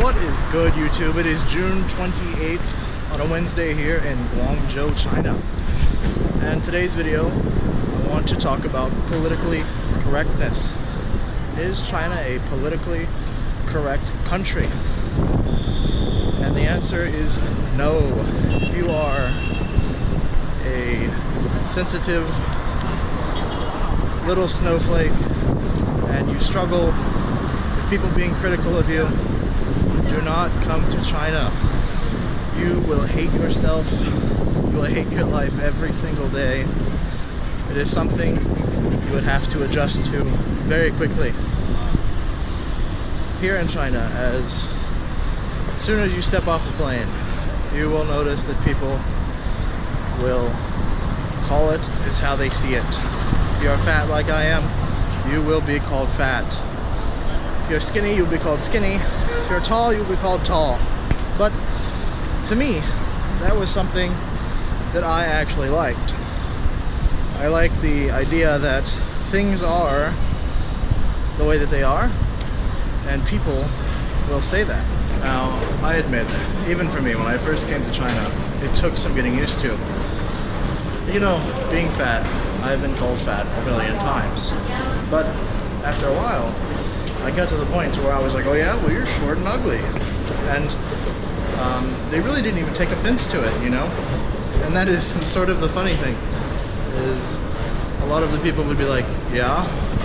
What is good, YouTube? It is June 28th on a Wednesday here in Guangzhou, China. And today's video, I want to talk about politically correctness. Is China a politically correct country? And the answer is no. If you are a sensitive little snowflake and you struggle with people being critical of you, do not come to China. You will hate yourself. You will hate your life every single day. It is something you would have to adjust to very quickly. Here in China, as soon as you step off the plane, you will notice that people will call it is how they see it. If you're fat like I am, you will be called fat. If you're skinny, you'll be called skinny. If you're tall, you'll be called tall. But to me, that was something that I actually liked. I like the idea that things are the way that they are, and people will say that. Now, I admit, even for me, when I first came to China, it took some getting used to. You know, being fat, I've been called fat a million times. But after a while, I got to the point where I was like, oh yeah, well you're short and ugly. And they really didn't even take offense to it, you know? And that is sort of the funny thing, is a lot of the people would be like, yeah,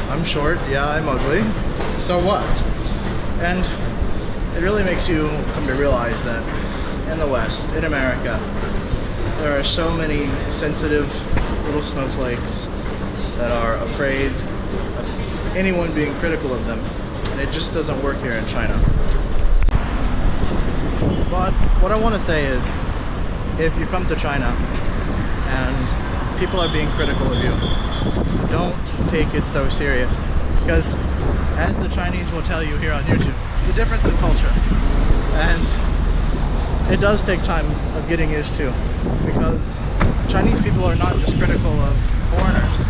I'm short, yeah, I'm ugly, so what? And it really makes you come to realize that in the West, in America, there are so many sensitive little snowflakes that are afraid of anyone being critical of them. And it just doesn't work here in China. But what I want to say is, if you come to China and people are being critical of you, don't take it so serious. Because as the Chinese will tell you here on YouTube, it's the difference in culture. And it does take time of getting used to, because Chinese people are not just critical of foreigners,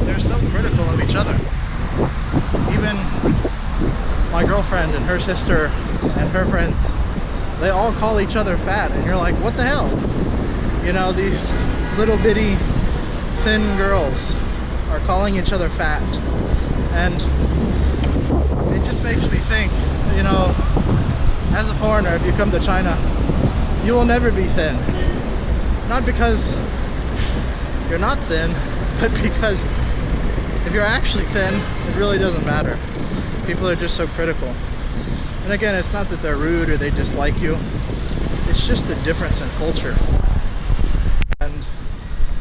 they're so critical of each other. Even my girlfriend and her sister and her friends, they all call each other fat, and you're like, what the hell? You know, these little bitty thin girls are calling each other fat, and it just makes me think, you know, as a foreigner, if you come to China, you will never be thin. Not because you're not thin, but because if you're actually thin, it really doesn't matter. People are just so critical. And again, it's not that they're rude or they dislike you. It's just the difference in culture. And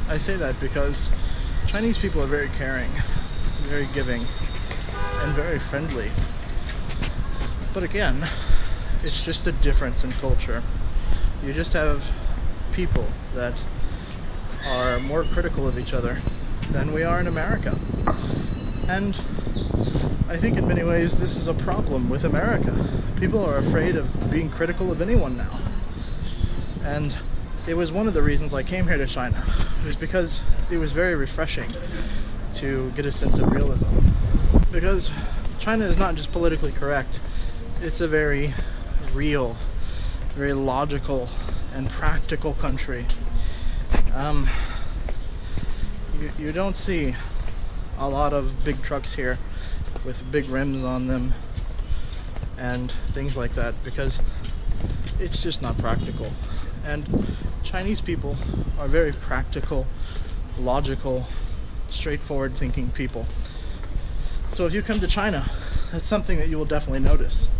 I say that because Chinese people are very caring, very giving, and very friendly. But again, it's just a difference in culture. You just have people that are more critical of each other than we are in America. And I think in many ways this is a problem with America. People are afraid of being critical of anyone now. And it was one of the reasons I came here to China. It was because it was very refreshing to get a sense of realism. Because China is not just politically correct, it's a very real, very logical and practical country. You don't see a lot of big trucks here with big rims on them and things like that, because it's just not practical. And Chinese people are very practical, logical, straightforward thinking people. So if you come to China, that's something that you will definitely notice.